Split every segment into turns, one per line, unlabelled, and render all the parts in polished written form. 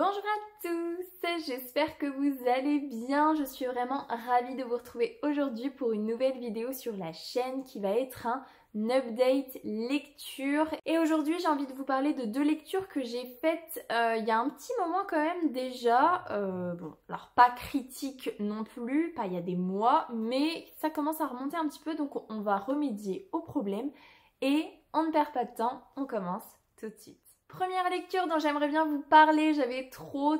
Bonjour à tous, j'espère que vous allez bien. Je suis vraiment ravie de vous retrouver aujourd'hui pour une nouvelle vidéo sur la chaîne qui va être un update lecture. Et aujourd'hui j'ai envie de vous parler de deux lectures que j'ai faites il y a un petit moment quand même déjà. Bon, alors pas critique non plus, pas il y a des mois, mais ça commence à remonter un petit peu, donc on va remédier au problème. Et on ne perd pas de temps, on commence tout de suite. Première lecture dont j'aimerais bien vous parler, j'avais trop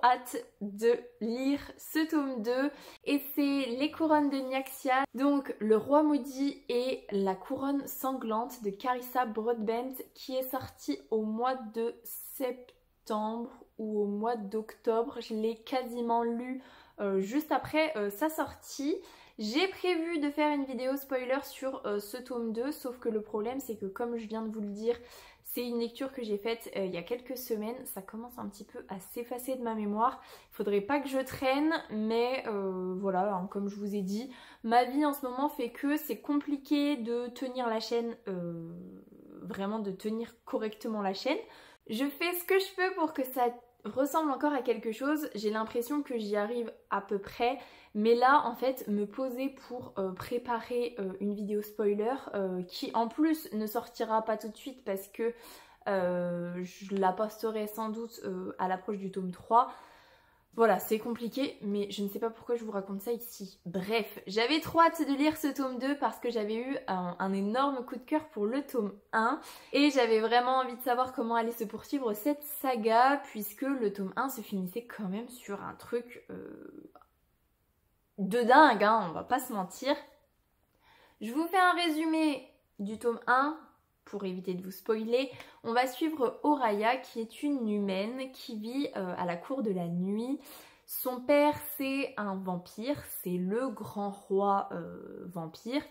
hâte de lire ce tome 2 et c'est Les couronnes de Nyaxia, donc Le roi maudit et La couronne sanglante de Carissa Broadbent qui est sorti au mois de septembre ou au mois d'octobre. Je l'ai quasiment lu juste après sa sortie. J'ai prévu de faire une vidéo spoiler sur ce tome 2, sauf que le problème c'est que comme je viens de vous le dire, c'est une lecture que j'ai faite il y a quelques semaines, ça commence un petit peu à s'effacer de ma mémoire. Il faudrait pas que je traîne, mais voilà, hein, comme je vous ai dit, ma vie en ce moment fait que c'est compliqué de tenir la chaîne, vraiment de tenir correctement la chaîne. Je fais ce que je peux pour que ça ressemble encore à quelque chose, j'ai l'impression que j'y arrive à peu près, mais là en fait me poser pour préparer une vidéo spoiler qui en plus ne sortira pas tout de suite parce que je la posterai sans doute à l'approche du tome 3. Voilà, c'est compliqué, mais je ne sais pas pourquoi je vous raconte ça ici. Bref, j'avais trop hâte de lire ce tome 2 parce que j'avais eu un énorme coup de cœur pour le tome 1 et j'avais vraiment envie de savoir comment allait se poursuivre cette saga puisque le tome 1 se finissait quand même sur un truc de dingue, hein, on va pas se mentir. Je vous fais un résumé du tome 1. Pour éviter de vous spoiler, on va suivre Oraya qui est une humaine qui vit à la cour de la nuit. Son père c'est un vampire, c'est le grand roi vampire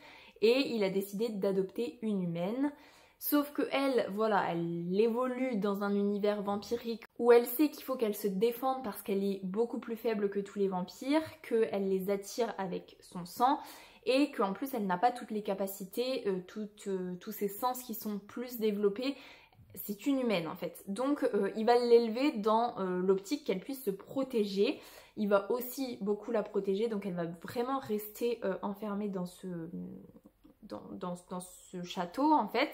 et il a décidé d'adopter une humaine. Sauf que elle, voilà, elle évolue dans un univers vampirique où elle sait qu'il faut qu'elle se défende parce qu'elle est beaucoup plus faible que tous les vampires, qu'elle les attire avec son sang et qu'en plus elle n'a pas toutes les capacités, tous ses sens qui sont plus développés. C'est une humaine en fait. Donc il va l'élever dans l'optique qu'elle puisse se protéger. Il va aussi beaucoup la protéger, donc elle va vraiment rester enfermée dans ce château en fait.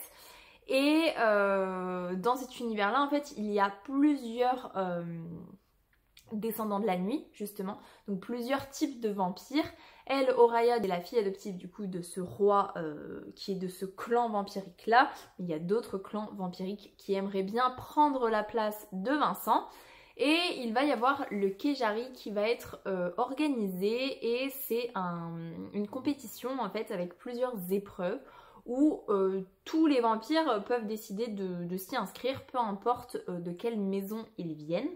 Et dans cet univers là en fait il y a plusieurs descendants de la nuit justement, donc plusieurs types de vampires. Elle, Oraya, est la fille adoptive du coup de ce roi qui est de ce clan vampirique là. Il y a d'autres clans vampiriques qui aimeraient bien prendre la place de Vincent. Et il va y avoir le Kejari qui va être organisé et c'est une compétition en fait avec plusieurs épreuves où tous les vampires peuvent décider de s'y inscrire, peu importe de quelle maison ils viennent.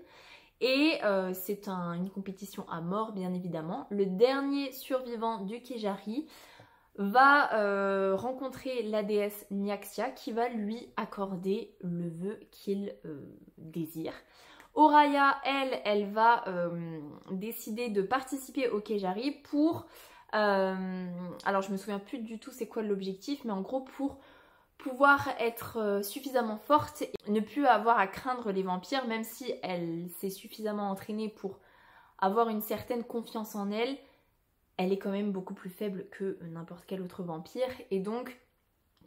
Et c'est une compétition à mort bien évidemment. Le dernier survivant du Kejari va rencontrer la déesse Nyaxia qui va lui accorder le vœu qu'il désire. Oraya, elle va décider de participer au Kejari pour... alors je me souviens plus du tout c'est quoi l'objectif, mais en gros pour pouvoir être suffisamment forte et ne plus avoir à craindre les vampires, même si elle s'est suffisamment entraînée pour avoir une certaine confiance en elle, elle est quand même beaucoup plus faible que n'importe quel autre vampire et donc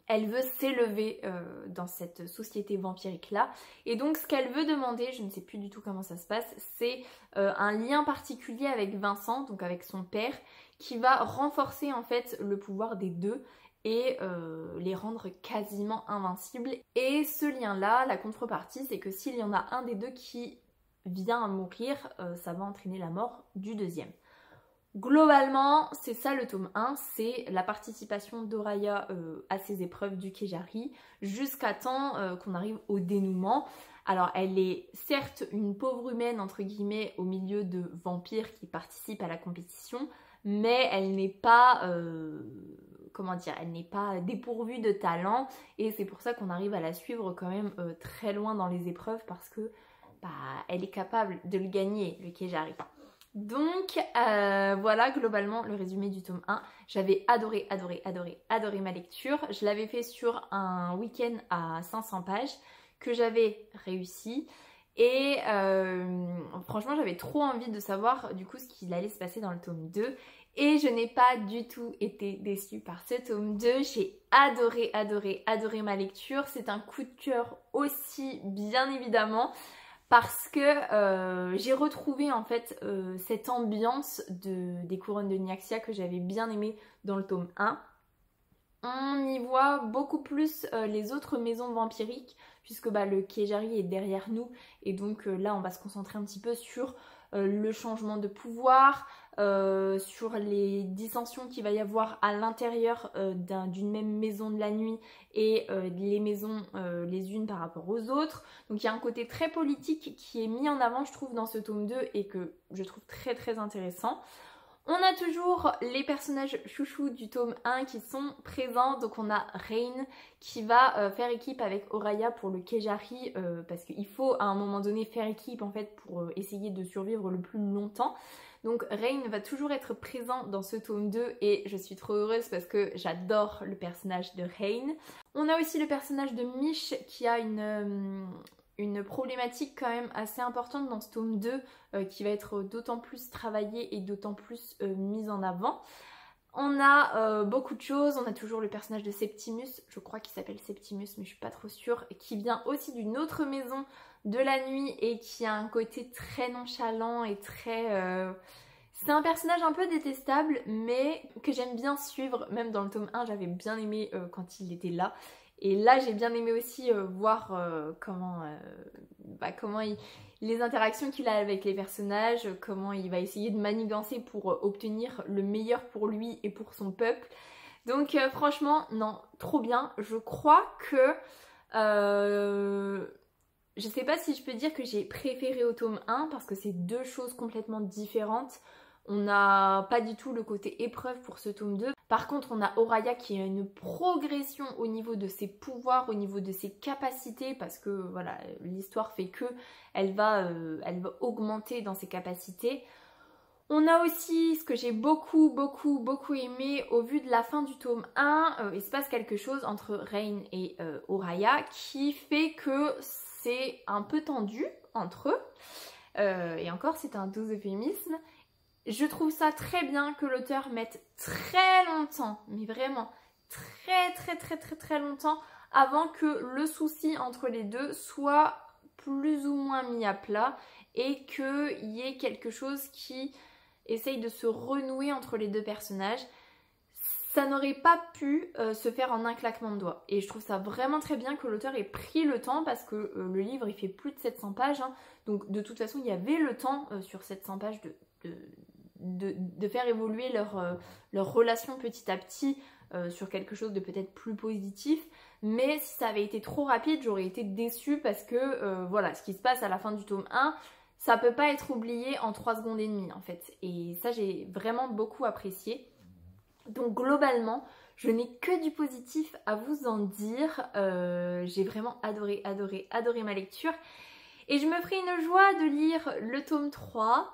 elle veut s'élever dans cette société vampirique là. Et donc ce qu'elle veut demander, je ne sais plus du tout comment ça se passe, c'est un lien particulier avec Vincent, donc avec son père, qui va renforcer en fait le pouvoir des deux et les rendre quasiment invincibles. Et ce lien là, la contrepartie, c'est que s'il y en a un des deux qui vient à mourir, ça va entraîner la mort du deuxième. Globalement, c'est ça le tome 1, c'est la participation d'Oraya à ces épreuves du Kejari jusqu'à temps qu'on arrive au dénouement. Alors elle est certes une pauvre humaine entre guillemets au milieu de vampires qui participent à la compétition, mais elle n'est pas, comment dire, elle n'est pas dépourvue de talent et c'est pour ça qu'on arrive à la suivre quand même très loin dans les épreuves parce que bah, elle est capable de le gagner le Kejari. Donc voilà globalement le résumé du tome 1. J'avais adoré ma lecture. Je l'avais fait sur un week-end à 500 pages que j'avais réussi. Et franchement j'avais trop envie de savoir du coup ce qu'il allait se passer dans le tome 2. Et je n'ai pas du tout été déçue par ce tome 2. J'ai adoré ma lecture. C'est un coup de cœur aussi, bien évidemment, parce que j'ai retrouvé en fait cette ambiance des couronnes de Nyaxia que j'avais bien aimé dans le tome 1. On y voit beaucoup plus les autres maisons vampiriques, puisque le Kejari est derrière nous, et donc là on va se concentrer un petit peu sur le changement de pouvoir, sur les dissensions qu'il va y avoir à l'intérieur d'une même maison de la nuit et les maisons les unes par rapport aux autres. Donc il y a un côté très politique qui est mis en avant je trouve dans ce tome 2 et que je trouve très intéressant. On a toujours les personnages chouchous du tome 1 qui sont présents. Donc on a Rain qui va faire équipe avec Oraya pour le Kejari parce qu'il faut à un moment donné faire équipe en fait pour essayer de survivre le plus longtemps. Donc Rain va toujours être présent dans ce tome 2 et je suis trop heureuse parce que j'adore le personnage de Rain. On a aussi le personnage de Mish qui a une problématique quand même assez importante dans ce tome 2 qui va être d'autant plus travaillée et d'autant plus mise en avant. On a beaucoup de choses, on a toujours le personnage de Septimus, je crois qu'il s'appelle Septimus mais je suis pas trop sûre, qui vient aussi d'une autre maison de la nuit et qui a un côté très nonchalant et très... C'est un personnage un peu détestable mais que j'aime bien suivre, même dans le tome 1 j'avais bien aimé quand il était là. Et là j'ai bien aimé aussi voir comment les interactions qu'il a avec les personnages, comment il va essayer de manigancer pour obtenir le meilleur pour lui et pour son peuple. Donc franchement, non, trop bien. Je crois que... je sais pas si je peux dire que j'ai préféré au tome 1 parce que c'est deux choses complètement différentes. On n'a pas du tout le côté épreuve pour ce tome 2. Par contre, on a Oraya qui a une progression au niveau de ses pouvoirs, au niveau de ses capacités, parce que voilà, l'histoire fait que elle va augmenter dans ses capacités. On a aussi ce que j'ai beaucoup aimé au vu de la fin du tome 1, il se passe quelque chose entre Rain et Oraya qui fait que c'est un peu tendu entre eux. Et encore, c'est un doux euphémisme. Je trouve ça très bien que l'auteur mette très longtemps, mais vraiment très longtemps avant que le souci entre les deux soit plus ou moins mis à plat et qu'il y ait quelque chose qui essaye de se renouer entre les deux personnages. Ça n'aurait pas pu se faire en un claquement de doigts. Et je trouve ça vraiment très bien que l'auteur ait pris le temps parce que le livre il fait plus de 700 pages. Hein, donc de toute façon il y avait le temps sur 700 pages de faire évoluer leur relation petit à petit sur quelque chose de peut-être plus positif. Mais si ça avait été trop rapide, j'aurais été déçue parce que voilà, ce qui se passe à la fin du tome 1, ça peut pas être oublié en 3 secondes et demie en fait. Et ça j'ai vraiment beaucoup apprécié. Donc globalement, je n'ai que du positif à vous en dire. J'ai vraiment adoré ma lecture. Et je me ferai une joie de lire le tome 3.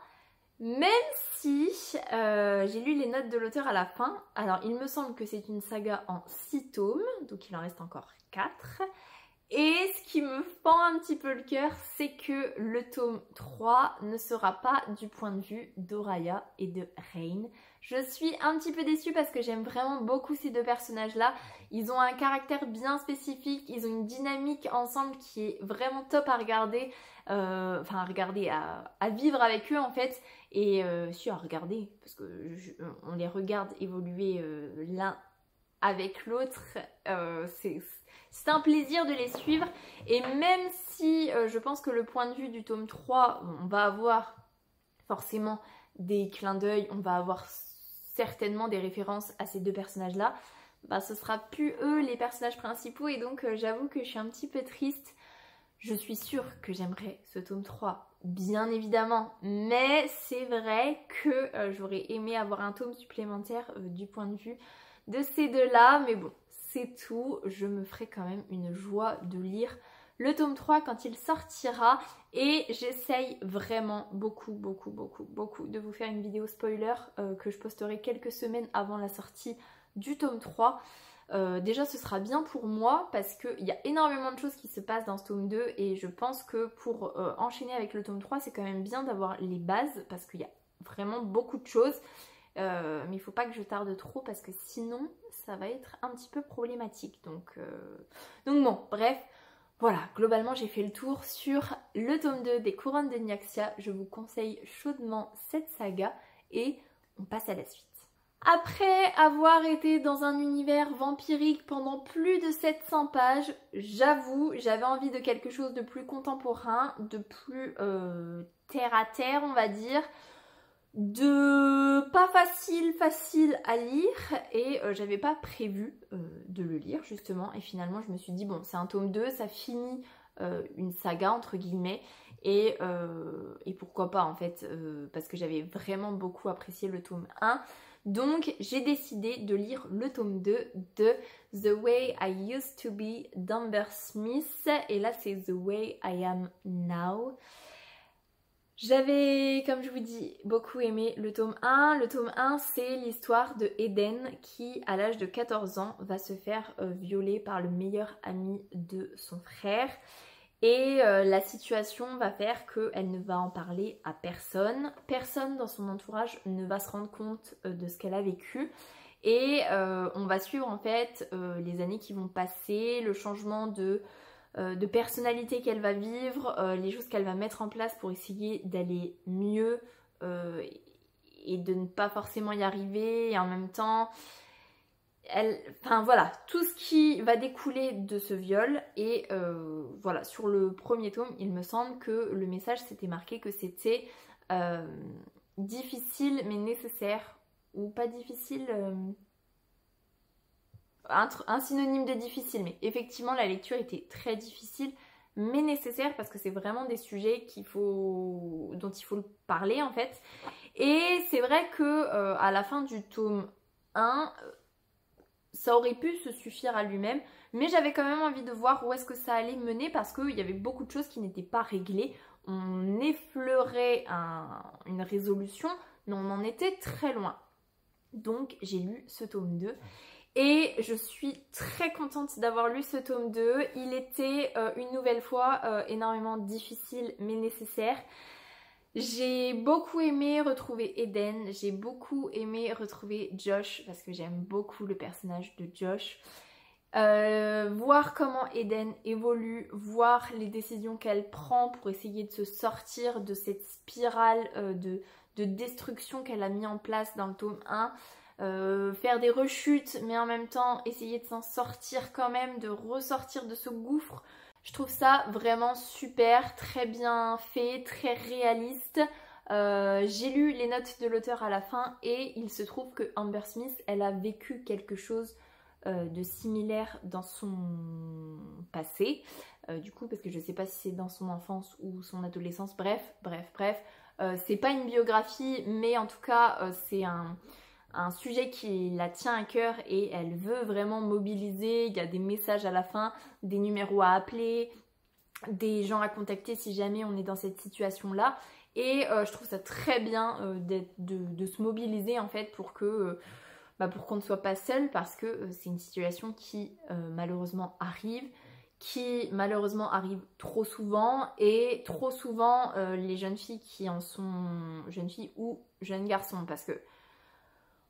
Même si j'ai lu les notes de l'auteur à la fin. Alors il me semble que c'est une saga en 6 tomes, donc il en reste encore 4. Et ce qui me fend un petit peu le cœur, c'est que le tome 3 ne sera pas du point de vue d'Oraya et de Rain. Je suis un petit peu déçue parce que j'aime vraiment beaucoup ces deux personnages-là. Ils ont un caractère bien spécifique, ils ont une dynamique ensemble qui est vraiment top à regarder. Enfin à regarder, à vivre avec eux en fait. Et si à regarder, parce que on les regarde évoluer l'un avec l'autre. C'est un plaisir de les suivre. Et même si je pense que le point de vue du tome 3, on va avoir forcément des clins d'œil, on va avoir certainement des références à ces deux personnages-là, bah ce sera plus eux les personnages principaux et donc j'avoue que je suis un petit peu triste. Je suis sûre que j'aimerais ce tome 3, bien évidemment, mais c'est vrai que j'aurais aimé avoir un tome supplémentaire du point de vue de ces deux-là, mais bon, c'est tout. Je me ferai quand même une joie de lire le tome 3 quand il sortira et j'essaye vraiment beaucoup de vous faire une vidéo spoiler que je posterai quelques semaines avant la sortie du tome 3. déjà ce sera bien pour moi parce qu'il y a énormément de choses qui se passent dans ce tome 2 et je pense que pour enchaîner avec le tome 3 c'est quand même bien d'avoir les bases parce qu'il y a vraiment beaucoup de choses. Mais il ne faut pas que je tarde trop parce que sinon ça va être un petit peu problématique. Donc bon, bref, voilà, globalement j'ai fait le tour sur le tome 2 des Couronnes de Nyaxia. Je vous conseille chaudement cette saga et on passe à la suite. Après avoir été dans un univers vampirique pendant plus de 700 pages, j'avoue, j'avais envie de quelque chose de plus contemporain, de plus terre à terre on va dire, de pas facile à lire et j'avais pas prévu de le lire justement et finalement je me suis dit bon c'est un tome 2, ça finit une saga entre guillemets et pourquoi pas en fait parce que j'avais vraiment beaucoup apprécié le tome 1. Donc j'ai décidé de lire le tome 2 de The Way I Used to Be d'Amber Smith et là c'est The Way I Am Now. J'avais, comme je vous dis, beaucoup aimé le tome 1. Le tome 1, c'est l'histoire de Eden qui, à l'âge de 14 ans, va se faire violer par le meilleur ami de son frère. Et la situation va faire qu'elle ne va en parler à personne. Personne dans son entourage ne va se rendre compte de ce qu'elle a vécu. Et on va suivre en fait les années qui vont passer, le changement de personnalité qu'elle va vivre, les choses qu'elle va mettre en place pour essayer d'aller mieux et de ne pas forcément y arriver. Et en même temps, enfin voilà, tout ce qui va découler de ce viol. Et voilà, sur le premier tome, il me semble que le message s'était marqué que c'était difficile mais nécessaire. Ou pas difficile... un synonyme de difficile, mais effectivement la lecture était très difficile mais nécessaire parce que c'est vraiment des sujets dont il faut parler en fait. Et c'est vrai que à la fin du tome 1 ça aurait pu se suffire à lui-même, mais j'avais quand même envie de voir où est-ce que ça allait mener parce qu'il y avait beaucoup de choses qui n'étaient pas réglées. On effleurait une résolution mais on en était très loin. Donc j'ai lu ce tome 2 et je suis très contente d'avoir lu ce tome 2. Il était une nouvelle fois énormément difficile mais nécessaire. J'ai beaucoup aimé retrouver Eden, j'ai beaucoup aimé retrouver Josh parce que j'aime beaucoup le personnage de Josh. Voir comment Eden évolue, voir les décisions qu'elle prend pour essayer de se sortir de cette spirale de destruction qu'elle a mis en place dans le tome 1. Faire des rechutes mais en même temps essayer de s'en sortir quand même, de ressortir de ce gouffre. Je trouve ça vraiment super, très bien fait, très réaliste. J'ai lu les notes de l'auteur à la fin et il se trouve que Amber Smith, elle a vécu quelque chose de similaire dans son passé. Du coup, parce que je sais pas si c'est dans son enfance ou son adolescence, bref. C'est pas une biographie, mais en tout cas, c'est un sujet qui la tient à cœur et elle veut vraiment mobiliser. Il y a des messages à la fin, des numéros à appeler, des gens à contacter si jamais on est dans cette situation là. Et je trouve ça très bien de se mobiliser en fait pour que pour qu'on ne soit pas seul, parce que c'est une situation qui malheureusement arrive trop souvent, et trop souvent les jeunes filles qui en sont jeunes filles ou jeunes garçons, parce que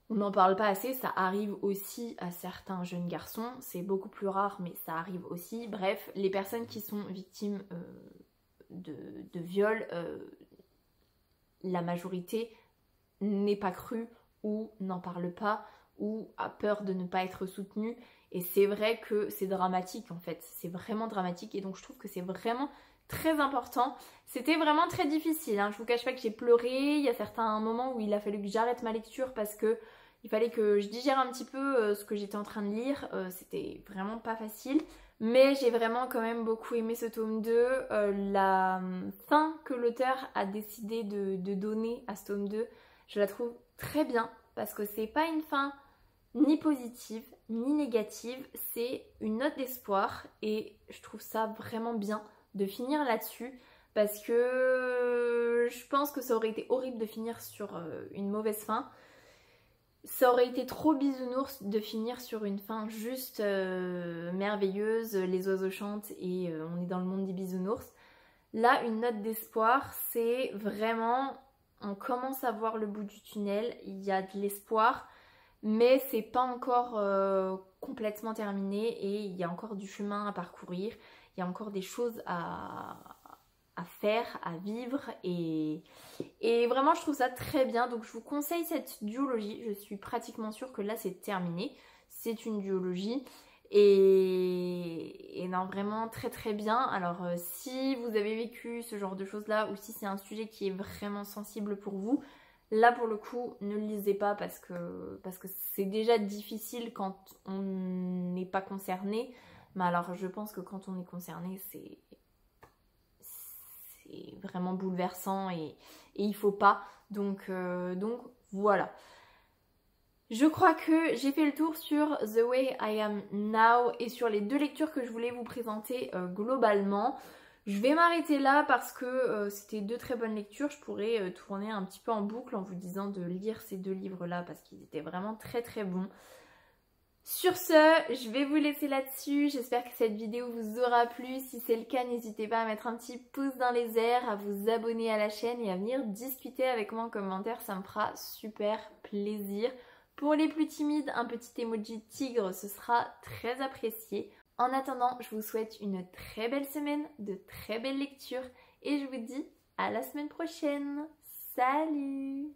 on n'en parle pas assez, ça arrive aussi à certains jeunes garçons, c'est beaucoup plus rare mais ça arrive aussi. Bref, les personnes qui sont victimes de viol, la majorité n'est pas crue ou n'en parle pas ou a peur de ne pas être soutenue, et c'est vrai que c'est dramatique en fait, c'est vraiment dramatique, et donc je trouve que c'est vraiment très important. C'était vraiment très difficile, hein. Je vous cache pas que j'ai pleuré, il y a certains moments où il a fallu que j'arrête ma lecture parce que il fallait que je digère un petit peu ce que j'étais en train de lire, c'était vraiment pas facile, mais j'ai vraiment quand même beaucoup aimé ce tome 2. La fin que l'auteur a décidé de donner à ce tome 2, je la trouve très bien, parce que c'est pas une fin ni positive ni négative, c'est une note d'espoir, et je trouve ça vraiment bien de finir là-dessus, parce que je pense que ça aurait été horrible de finir sur une mauvaise fin. Ça aurait été trop bisounours de finir sur une fin juste merveilleuse, les oiseaux chantent et on est dans le monde des bisounours. Là, une note d'espoir, c'est vraiment, on commence à voir le bout du tunnel, il y a de l'espoir, mais c'est pas encore complètement terminé et il y a encore du chemin à parcourir, il y a encore des choses à faire, à vivre et vraiment je trouve ça très bien. Donc je vous conseille cette duologie, je suis pratiquement sûre que là c'est terminé, c'est une duologie et non, vraiment très très bien. Alors si vous avez vécu ce genre de choses là ou si c'est un sujet qui est vraiment sensible pour vous, là pour le coup ne le lisez pas parce que c'est déjà difficile quand on n'est pas concerné, mais alors je pense que quand on est concerné c'est vraiment bouleversant et il faut pas. Donc voilà. Je crois que j'ai fait le tour sur The Way I Am Now et sur les 2 lectures que je voulais vous présenter globalement. Je vais m'arrêter là parce que c'était 2 très bonnes lectures. Je pourrais tourner un petit peu en boucle en vous disant de lire ces 2 livres-là parce qu'ils étaient vraiment très très bons. Sur ce, je vais vous laisser là-dessus. J'espère que cette vidéo vous aura plu. Si c'est le cas, n'hésitez pas à mettre un petit pouce dans les airs, à vous abonner à la chaîne et à venir discuter avec moi en commentaire. Ça me fera super plaisir. Pour les plus timides, un petit emoji tigre, ce sera très apprécié. En attendant, je vous souhaite une très belle semaine, de très belles lectures et je vous dis à la semaine prochaine. Salut!